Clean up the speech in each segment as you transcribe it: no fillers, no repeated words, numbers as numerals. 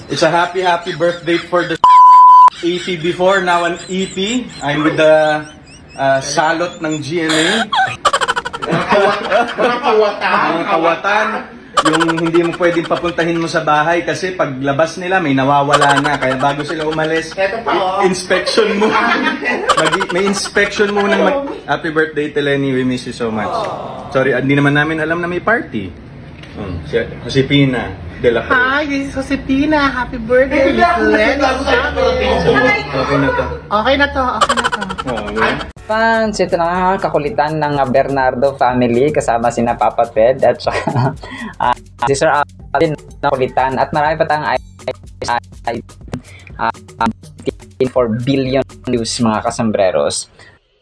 It's a happy birthday for the EP before, now an EP. I'm with the salot ng GMA. Mga kawatan. Yung hindi mo pwedeng papuntahin mo sa bahay kasi paglabas nila may nawawala na. Kaya bago sila umalis, inspection mo. May inspection muna. Happy birthday, Teleni. We miss you so much. Sorry, hindi naman namin alam na may party. Si Josepina de la Cruz. Hi, this is Josepina. Happy birthday, Teleni. Okay na to. Fans, ito na kakulitan ng Bernardo family kasama sina Papa Ted at saka si Sir Alden na kulitan at marami pa tayong 4 billion views mga kasambreros.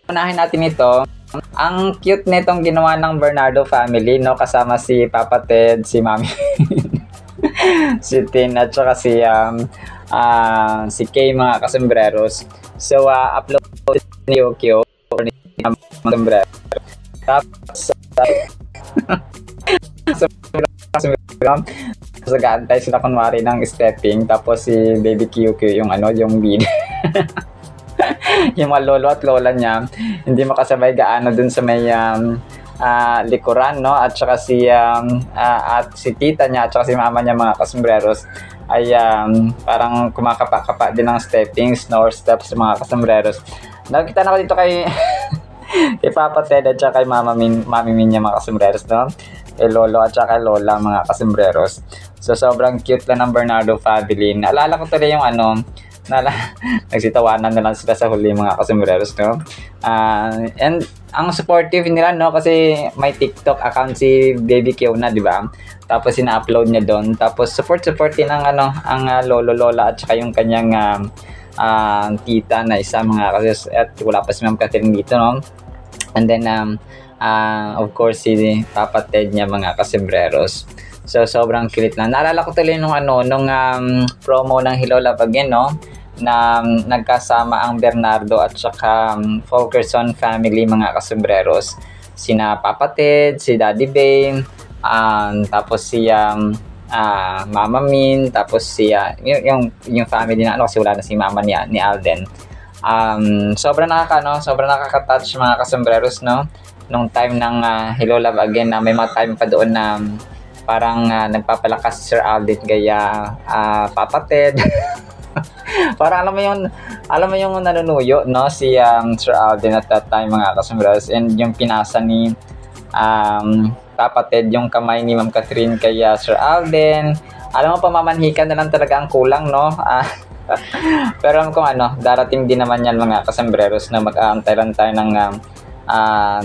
Unahin natin ito. Ang cute nitong ginawa ng Bernardo family, no, kasama si Papa Ted, si Mami si Tin at saka si Kay mga kasambreros. So upload ni Yokyo sombrero. Tapos nag-aantay sila kunwari ng stepping, tapos si Baby QQ yung yung lead. Yung mga lolo at lola niya hindi makasabay gaano dun sa may likuran, no, at saka at si tita niya at saka si mama niya mga kasambreros ay parang kumakapa-kapa din ng steppings, no, or steps mga kasambreros. Nakita na ko dito kay kay Papa Ted at saka kay Mami Min niya mga kasambreros, no? Kay Lolo at saka kay Lola mga kasambreros. So sobrang cute lang ng Bernardo family. Naalala ko tuloy yung nagsitawanan na lang sila sa huli mga kasambreros, no? And ang supportive nila, no, kasi may TikTok account si Baby Q na, di ba? Tapos ina-upload niya doon. Tapos support din ng ang lolo lola at saka yung kanyang tita na isa mga kasi at wala pa si Ma'am Catherine dito, no? And then of course si Papa Ted niya mga kasambreros. So sobrang cute lang. Naalala ko tuloy nung promo ng Hello Love Again, no, na nagkasama ang Bernardo at saka Fulkerson family mga kasambreros. Sina Papa Ted, si Daddy Bay, tapos si Mama Min, tapos yung family na kasi wala na si mama ni Alden. Sobrang nakaka-touch mga kasambreros, no, nung time ng Hello Love Again na may mga time pa doon na parang nagpapalakas si Sir Alden kaya Papa Ted. Parang alam mo yung nanunuyo, no, si Sir Alden at that time mga kasambreros, and yung pinasa ni Papa Ted yung kamay ni Ma'am Catherine kaya Sir Alden. Alam mo, pamamanhikan na lang talaga ang kulang, no? Pero kung darating din naman yan mga kasambreros na mag-aantay lang tayo ng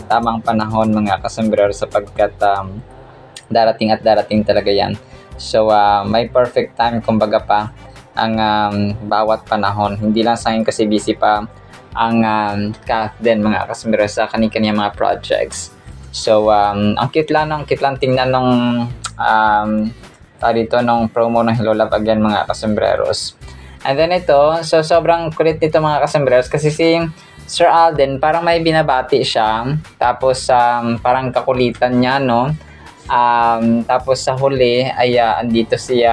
tamang panahon mga kasambreros sapagkat darating talaga yan. So may perfect time kumbaga pa ang bawat panahon. Hindi lang sa akin kasi busy pa ang Kath din mga kasambreros sa kanya mga projects. So ang cute lang tingnan nung nung promo ng Hello Love Again mga kasambreros. And then ito, so sobrang kulit nito mga kasambreros kasi si Sir Alden parang may binabati siya, tapos parang kakulitan niya, no. Tapos sa huli ay andito si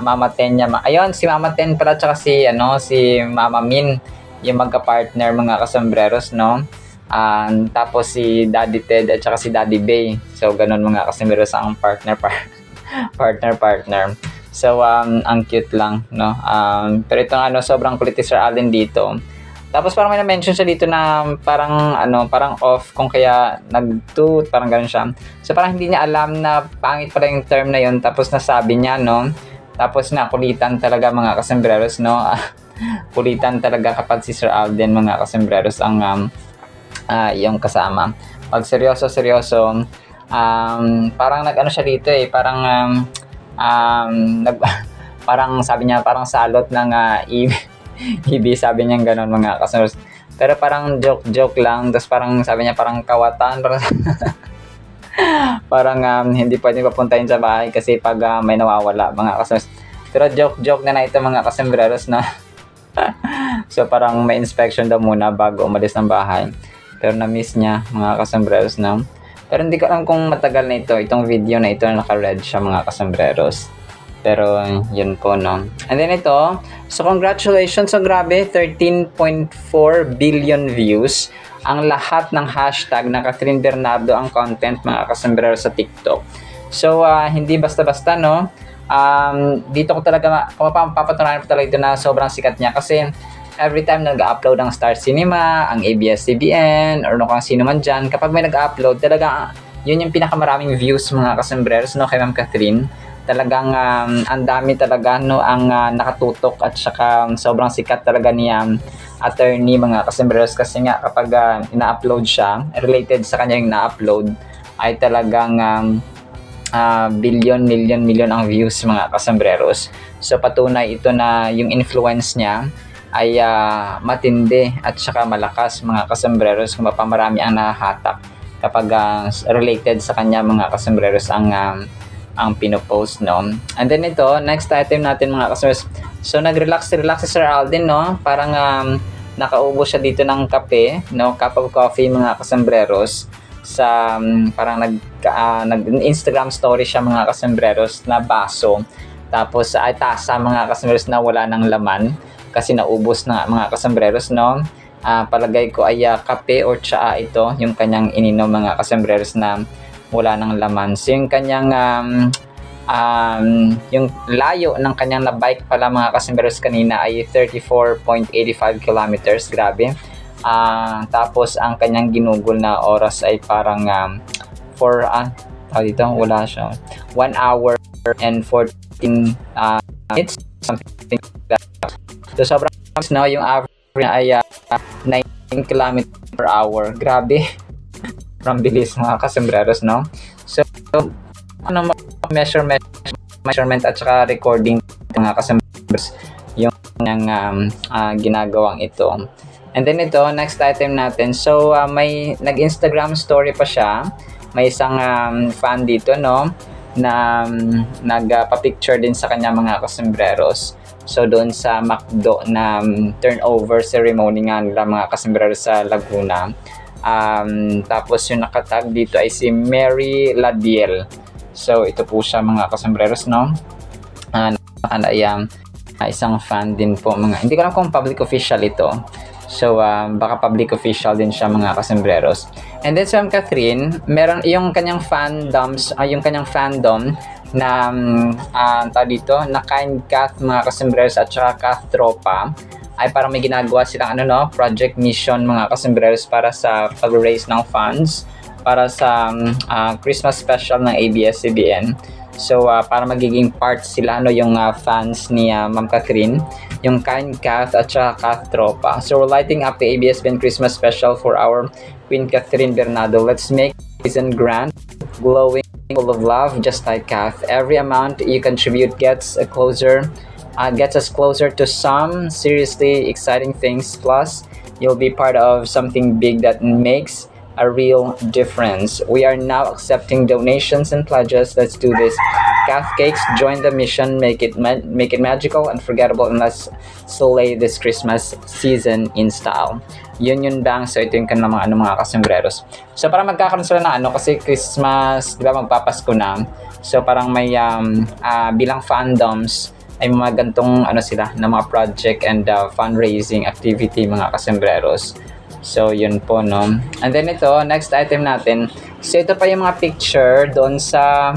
Mama Ten niya. Ayun, si Mama Ten pala tsaka si Mama Min yung magka-partner mga kasambreros, no. Tapos si Daddy Ted at saka si Daddy Bay. So ganun mga kasambreros ang partner. So ang cute lang, no. Pero itong sobrang kulit si Sir Alden dito. Tapos parang may na-mention siya dito na parang off kung kaya nag-tooth, parang ganun siya. So parang hindi niya alam na pangit pala yung term na yun, tapos nasabi niya, no. Tapos nakulitan talaga mga kasambreros, no. Kulitan talaga kapag si Sir Alden mga kasambreros ang yung kasama. Pag seryoso parang nag-ano siya dito parang sabi niya parang salot ng Ibi, sabi niya gano'n mga kasambreros. Pero parang joke lang, tapos parang sabi niya parang kawatan, parang hindi pwedeng papuntahin sa bahay kasi pag may nawawala mga kasambreros. Pero joke na ito mga kasambreros na so parang may inspection daw muna bago umalis ng bahay. Pero na-miss niya mga kasambreros, no? Pero hindi ko alam kung matagal na itong video na ito na naka-red siya mga kasambreros. Pero yun po, no. And then ito, so congratulations. So grabe, 13.4 billion views ang lahat ng hashtag na Catherine Bernardo ang content, mga kasombrero, sa TikTok. So hindi basta-basta, no. Dito ko talaga mapapatunayan ko talaga ito na sobrang sikat niya, kasi every time nag-upload ang Star Cinema, ang ABS-CBN, or kung sino man dyan, kapag may nag-upload, talaga yun yung pinakamaraming views, mga kasombrero, no, kay Ma'am Catherine. Talagang ang dami talaga, no, ang nakatutok, at saka sobrang sikat talaga ni attorney, mga kasombrero, kasi nga kapag ina-upload siya, related sa kanya yung na-upload, ay talagang million ang views, mga kasambreros. So patunay ito na yung influence niya ay matindi at saka malakas, mga kasambreros, kung mapamarami ang nahahatak kapag related sa kanya, mga kasambreros, ang pinopost, no. And then ito, next item natin, mga kasambreros. So nag-relax si Sir Alden, no. Parang nakaubo siya dito ng kape, no, cup of coffee, mga kasambreros, sa parang nag-Instagram story siya, mga kasambreros, na baso, tapos ay tasa, mga kasambreros, na wala ng laman kasi naubos na, mga kasambreros, no. Palagay ko ay kape or tsaa ito yung kanyang ininom, mga kasambreros, na wala ng laman. So yung kanyang yung layo ng kanyang na-bike pala, mga kasambreros, kanina ay 34.85 kilometers. Grabe. Tapos ang kanyang ginugol na oras ay parang dito wala siya, 1 hour and 14 minutes, something like that. So sobrang, no, yung average ay 19 km per hour. Grabe. Sobrang bilis, mga kasambreros, no. So ano, measurement at saka recording, mga kasambreros, yung ginagawang ito. And then ito, next item natin. So may nag-Instagram story pa siya. May isang fan dito, no, na nagpa-picture din sa kanya, mga kasambreros. So doon sa McDo na turnover ceremony nga nila, mga kasambreros, sa Laguna. Tapos yung nakatag dito ay si Mary Ladiel. So ito po siya, mga kasambreros, no. Isang fan din po, mga, hindi ko alam kung public official ito. So baka public official din siya, mga kasambreros. And then sa Catherine, meron yung kanyang yung kanyang fandom na dito na Kind Cath, mga kasambreros, at saka Cath Tropa, ay parang may ginagawa silang project mission, mga kasambreros, para sa pag-raise ng funds para sa Christmas special ng ABS-CBN. So para magiging part sila, yung fans ni Ma'am Catherine, yung Kind Cath at saka Cath Tropa. So we're lighting up the ABS-CBN Christmas special for our Queen Catherine Bernardo. Let's make season grand, glowing, full of love, just like Cath. Every amount you contribute gets us closer to some seriously exciting things. Plus, you'll be part of something big that makes a real difference. We are now accepting donations and pledges. Let's do this. Cath Cakes, join the mission. Make it magical, unforgettable, and let's slay this Christmas season in style. Yun bang. So ito yung kanilang mga kasambreros. So para magkakaroon sila ng kasi Christmas, di ba, magpapasko na. So parang may bilang fandoms ay mga gantong sila na mga project and fundraising activity, mga kasambreros. So yun po, no. And then ito, next item natin. So ito pa yung mga picture doon sa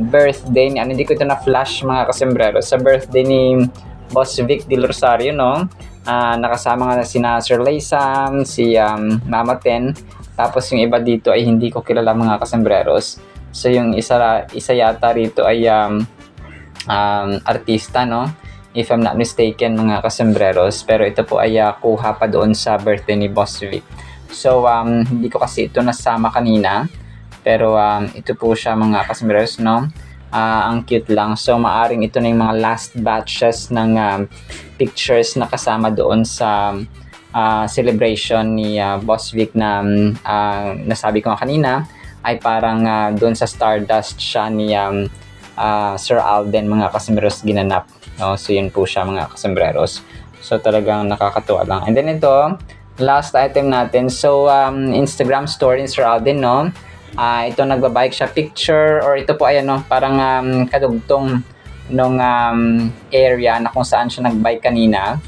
birthday ni hindi ko ito na flash, mga kasambreros, sa birthday ni Boss Vic Del Rosario, no. Nakasama nga sina Sir Laysam, si Mama Ten, tapos yung iba dito ay hindi ko kilala, mga kasambreros. So yung isa yata rito ay artista, no, if I'm not mistaken, mga kasambreros. Pero ito po ay kuha pa doon sa birthday ni Boss Vic. So hindi ko kasi ito nasama kanina, pero ito po siya, mga kasambreros, no. Ang cute lang. So maaring ito na yung mga last batches ng pictures na kasama doon sa celebration ni Boss Vic na nasabi ko kanina, ay parang doon sa Stardust siya ni Sir Alden, mga kasambreros, ginanap, no? So yun po siya, mga kasambreros. So talagang nakakatuwa lang. And then ito, last item natin. So Instagram story ni Sir Alden, no. Ito nagbabike siya picture, or ito po ay parang kadugtong nung area na kung saan siya nag-bike kanina.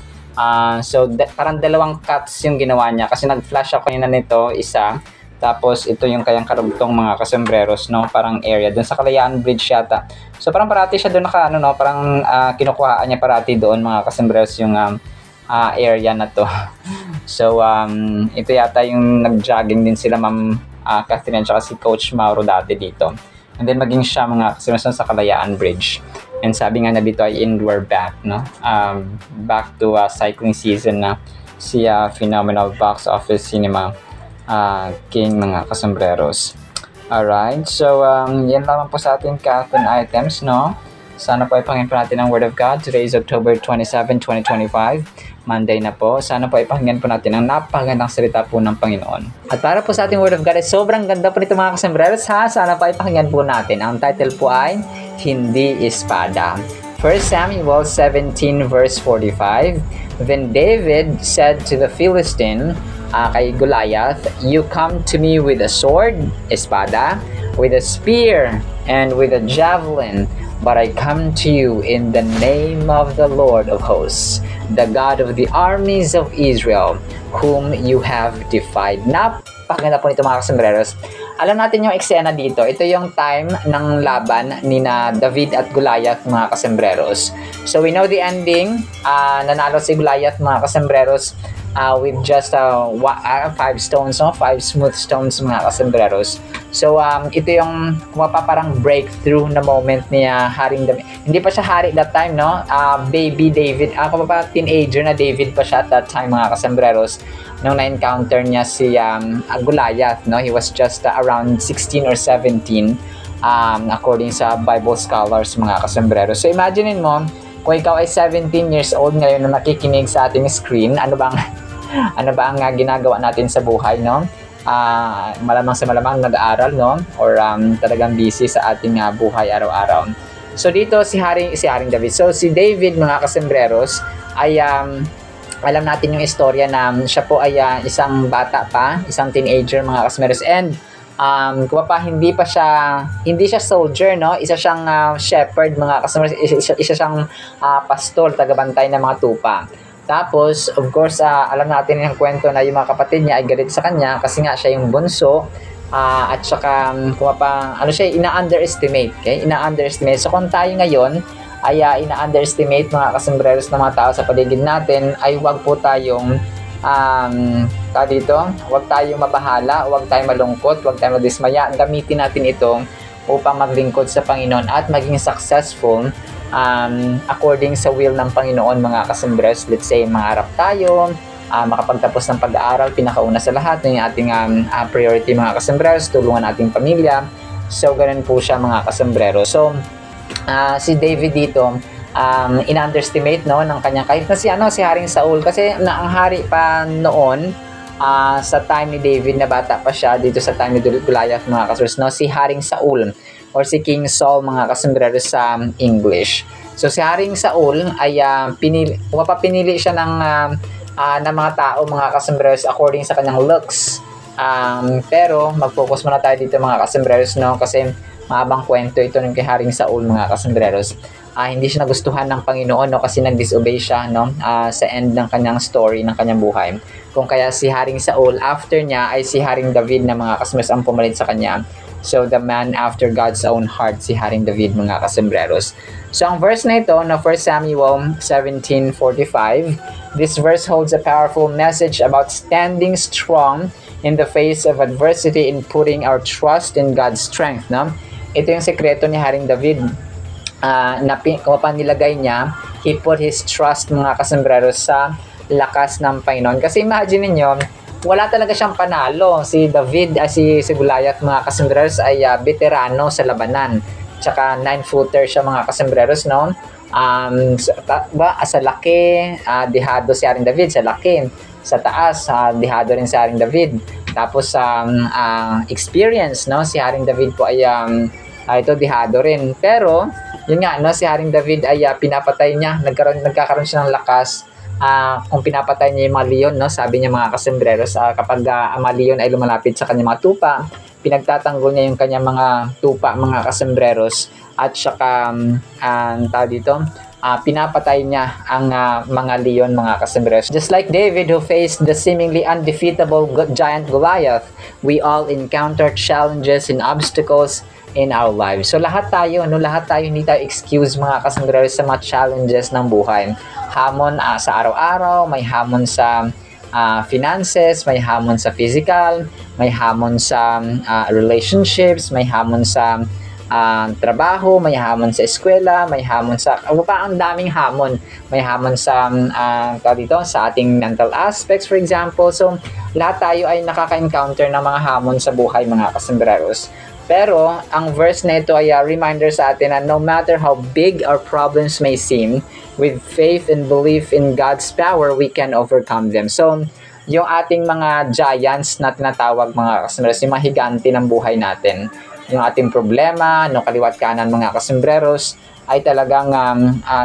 So parang dalawang cuts yung ginawa niya kasi nag-flash ako kanina nito, isa. Tapos ito yung kayang karugtong mga kasembreros, no? Parang area doon sa Kalayaan Bridge yata. So parang parati siya doon naka ano, no? Parang kinukuhaan niya parati doon mga kasembreros yung area na to. So ito yata yung nag-jogging din sila Ma'am Catherine at si Coach Mauro dati dito. And then maging siya mga kasembreros sa Kalayaan Bridge. And sabi nga na dito ay indoor back, no? Back to cycling season na si Phenomenal Box Office Cinema King mga kasembreros. Alright, so yan lamang po sa ating Catherine items, no? Sana po ipangin po natin ang Word of God. Today is October 27, 2025. Monday na po. Sana po ipakinggan po natin ang napakagandang salita po ng Panginoon. At para po sa ating Word of God, ay sobrang ganda po nito mga kasembreros, ha? Sana po ipakinggan po natin. Ang title po ay Hindi Espada. 1 Samuel 17 verse 45. Then David said to the Philistine, kay Goliath, "You come to me with a sword, espada, with a spear, and with a javelin, but I come to you in the name of the Lord of hosts, the God of the armies of Israel, whom you have defied." Napakaganda po nito mga kasembreros. Alam natin yung eksena dito. Ito yung time ng laban ni na David at Goliath mga kasembreros. So we know the ending. Nanalo si Goliath mga kasembreros with just 5 stones, no? 5 smooth stones mga kasembreros. So ito yung parang breakthrough na moment niya Haring David. Hindi pa siya hari that time, no? Baby David, teenager na David pa siya at that time mga kasembreros nung na-encounter niya si Goliath, no? He was just around 16 or 17 according sa Bible scholars mga kasembreros. So imagine mo kung ikaw ay 17 years old ngayon na nakikinig sa ating screen, ano ba ang ginagawa natin sa buhay, no? Malamang sa malamang nag-aaral, no? Or talagang busy sa ating buhay araw-araw. So dito si Haring David. So si David mga kasembreros ay alam natin yung istorya na siya po ay isang bata pa, isang teenager mga kasembreros, and hindi siya soldier, no? Isa siyang shepherd mga kasembreros, isa siyang pastor, tagabantay ng mga tupa. Tapos, of course, alam natin yung kwento na yung mga kapatid niya ay galit sa kanya kasi nga siya yung bunso, at saka ina-underestimate, okay? Ina-underestimate. So kung tayo ngayon ay ina-underestimate mga kasembreros ng mga tao sa paligid natin, ay wag po tayong wag tayong mabahala, wag tayong malungkot, wag tayong madismaya. Gamitin natin ito upang maglingkod sa Panginoon at maging successful according sa will ng Panginoon mga kasembreros. Let's say mangarap tayo, makapagtapos ng pag-aaral, pinakauna sa lahat ng ating priority mga kasembreros, tulungan ating pamilya. So ganun po siya mga kasembreros. So si David dito in-underestimate, no, ng kanya kahit na si Haring Saul, kasi ang hari pa noon sa time ni David na bata pa siya, dito sa time ni Goliath mga kasembreros, no, si Haring Saul or si King Saul mga kasembreros sa English. So si Haring Saul ay pinili siya ng mga tao mga kasembreros according sa kanyang looks. Pero mag-focus muna tayo dito mga kasembreros, no, kasi mahabang kwento ito ng kay Haring Saul mga kasembreros. Hindi siya nagustuhan ng Panginoon, no, kasi nag-disobey siya, no, sa end ng kanyang story, ng kanyang buhay. Kung kaya si Haring Saul, after niya ay si Haring David na mga kasembreros ang pumalit sa kanya. So the man after God's own heart, si Haring David mga kasembreros. So ang verse na ito na 1 Samuel 17:45, this verse holds a powerful message about standing strong in the face of adversity and putting our trust in God's strength, no? Ito yung sekreto ni Haring David na nilagay niya. He put his trust mga kasembreros sa lakas ng Panginoon. Kasi imagine niyo, wala talaga siyang panalo. Si David, si Goliath mga kasembreros ay veterano sa labanan. Tsaka 9-footer siya mga kasembreros, no? Sa laki, dihado si Haring David sa laki. Sa taas, dihado rin si Haring David. Tapos experience, no? Si Haring David po ay dihado rin. Pero yun nga, no, si Haring David ay pinapatay niya, nagkakaroon siya ng lakas kung pinapatay niya yung mga leon, no, sabi niya mga kasembreros, kapag ang mga leon ay lumalapit sa kanyang mga tupa, pinagtatanggol niya yung kanyang mga tupa, mga kasembreros, at saka tawag dito, pinapatay niya ang mga leon, mga kasembreros. Just like David, who faced the seemingly undefeatable giant Goliath, we all encounter challenges and obstacles in our lives. So lahat tayo, hindi tayo excuse, mga kasembreros, sa mga challenges ng buhay. Hamon sa araw-araw, may hamon sa finances, may hamon sa physical, may hamon sa relationships, may hamon sa trabaho, may hamon sa eskwela, may hamon sa ang daming hamon. May hamon sa sa ating mental aspects, for example. So lahat tayo ay nakaka-encounter ng mga hamon sa buhay, mga kasembreros. Pero ang verse na ito ay reminder sa atin na no matter how big our problems may seem, with faith and belief in God's power, we can overcome them. So yung ating mga giants na tinatawag, mga kasembreros, yung mga higante ng buhay natin, yung ating problema, no, kaliwat kanan, mga kasembreros, ay talagang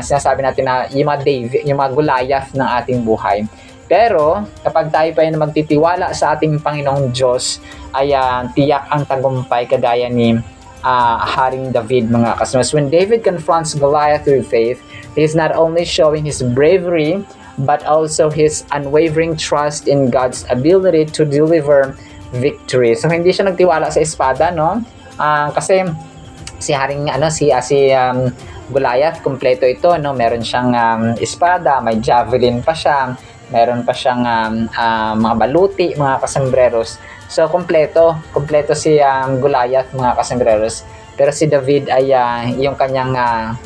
sinasabi natin na yung mga Goliath ng ating buhay. Pero kapag tayo pa yung magtitiwala sa ating Panginoong Diyos, ay tiyak ang tagumpay, kagaya ni Haring David, mga kasembreros. When David confronts Goliath through faith, he is not only showing his bravery, but also his unwavering trust in God's ability to deliver victory. So hindi siya nagtiwala sa espada, no? Kasi si Haring Goliath, kompleto ito, no? Meron siyang espada, may javelin pa siya, meron pa siyang mga baluti, mga kasembreros. So kompleto si Goliath, mga kasembreros. Pero si David ay yung kanyang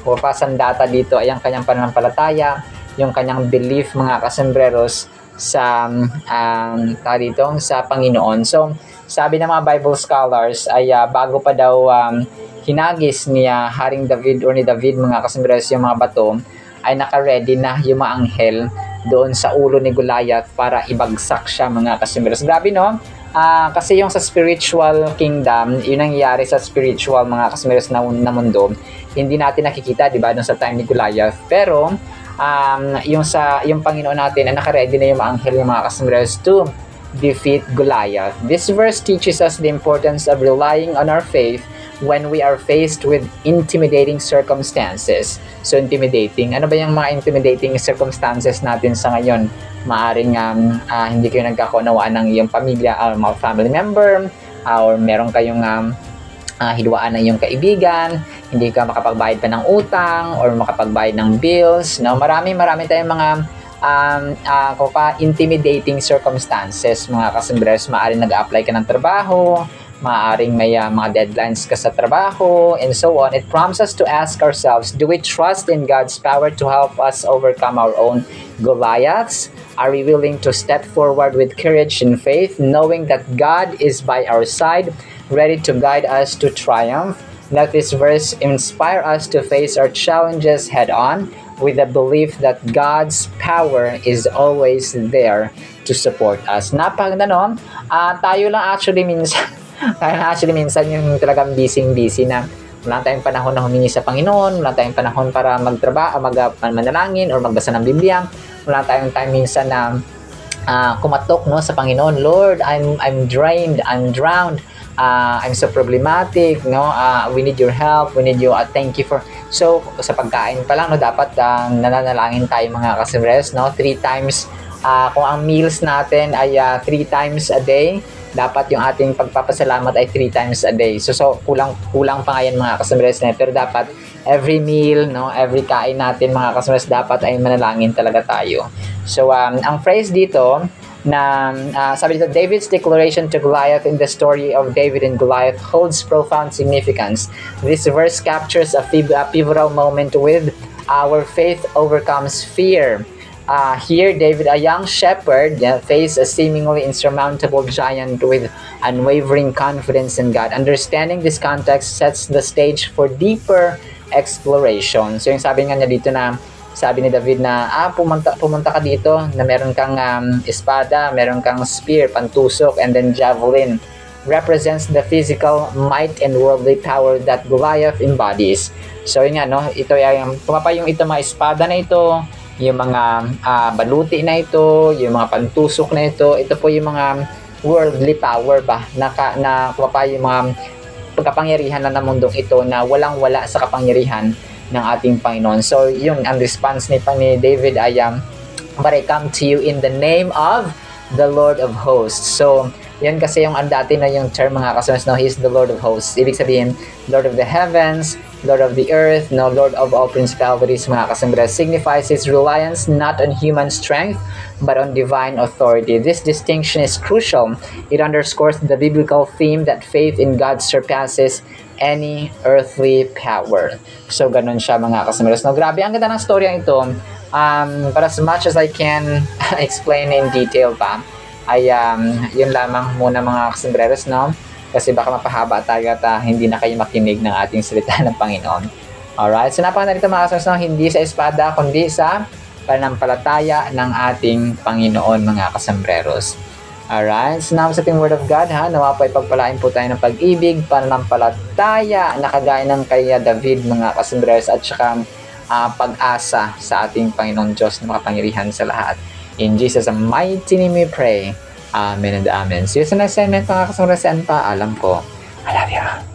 pasandata dito ay ang kanyang pananampalataya, yung kanyang belief, mga kasembreros, sa sa Panginoon. So sabi ng mga Bible scholars ay bago pa daw hinagis ni Haring David or ni David, mga kasembreros, yung mga bato, ay naka-ready na yung mga anghel doon sa ulo ni Goliath para ibagsak siya, mga kasembreros. Grabe, no? Kasi yung sa spiritual kingdom, yun ang nangyayari sa spiritual, mga kasembreros, na mundo, hindi natin nakikita, di ba, doon sa time ni Goliath. Pero yung Panginoon natin, naka-ready na yung mga anghel, yung mga kasembreros, to defeat Goliath. This verse teaches us the importance of relying on our faith when we are faced with intimidating circumstances. So intimidating, ano ba yung mga intimidating circumstances natin sa ngayon? Maaring hindi kayo nagkakaunawaan ng iyong pamilya or mga family member, or meron kayong hidwaan ng iyong kaibigan, hindi ka makapagbayad pa ng utang or makapagbayad ng bills, no? Marami tayong mga intimidating circumstances, mga kasembreros. Maaring nag-a-apply ka ng trabaho, maaring may mga deadlines ka sa trabaho, and so on. It prompts us to ask ourselves, do we trust in God's power to help us overcome our own Goliaths? Are we willing to step forward with courage and faith, knowing that God is by our side, ready to guide us to triumph? Let this verse inspire us to face our challenges head-on, with the belief that God's power is always there to support us. Tayo lang actually minsan yung talagang busy na wala tayong panahon na humingi sa Panginoon, wala tayong panahon para manalangin or magbasa ng Biblia, wala tayong time minsan na kumatok, no, sa Panginoon. Lord, I'm drained, I'm drowned, I'm so problematic, no, we need your help, we need you, thank you for. So sa pagkain pa lang, no, dapat nananalangin tayo, mga kasembreros, no, 3 times. Kung ang meals natin ay 3 times a day, dapat yung ating pagpapasalamat ay 3 times a day. So kulang pa nga yan, mga kasembreros, pero dapat every meal, no, every kain natin, mga kasembreros, dapat ay manalangin talaga tayo. So ang phrase dito na sabi dito, David's declaration to Goliath in the story of David and Goliath holds profound significance. This verse captures a pivotal moment with our faith overcomes fear. Here, David, a young shepherd, faced a seemingly insurmountable giant with unwavering confidence in God. Understanding this context sets the stage for deeper exploration. So yung sabi nga niya dito na, sabi ni David na, pumunta ka dito na meron kang espada, meron kang spear, pantusok, and then javelin. Represents the physical might and worldly power that Goliath embodies. So yun nga, no, ito yung pumapayong ito, mga espada na ito, yung mga baluti na ito, yung mga pantusok na ito po yung mga worldly power ba na pa yung mga pagkapangyarihan na ng mundong ito na walang-wala sa kapangyarihan ng ating Panginoon. So yun ang response ni David ay but I come to you in the name of the Lord of hosts. So yan kasi yung dati na yung term mga kasunod, no, He is the Lord of hosts. Ibig sabihin, Lord of the heavens, Lord of the earth, no, Lord of all principalities, mga kasunod, signifies His reliance not on human strength, but on divine authority. This distinction is crucial. It underscores the biblical theme that faith in God surpasses any earthly power. So, ganun siya mga kasunod. No, grabe, ang ganda ng story ito. But as much as I can explain in detail pa, ay yun lamang muna mga kasembreros, no? Kasi baka mapahaba tayo at hindi na kayo makinig ng ating salita ng Panginoon. Alright, so napakanalito mga kasembreros, no? Hindi sa espada, kundi sa pananampalataya ng ating Panginoon mga kasembreros. Alright, so now sa ating Word of God, nawa po ipagpalain po tayo ng pag-ibig, pananampalataya na kagaya ng kay David mga kasembreros, at saka pag-asa sa ating Panginoon Diyos na makapangyarihan sa lahat. In Jesus' mighty name we pray. Amen and amen. See you sa next segment mga kasama. Paalam po. I love you.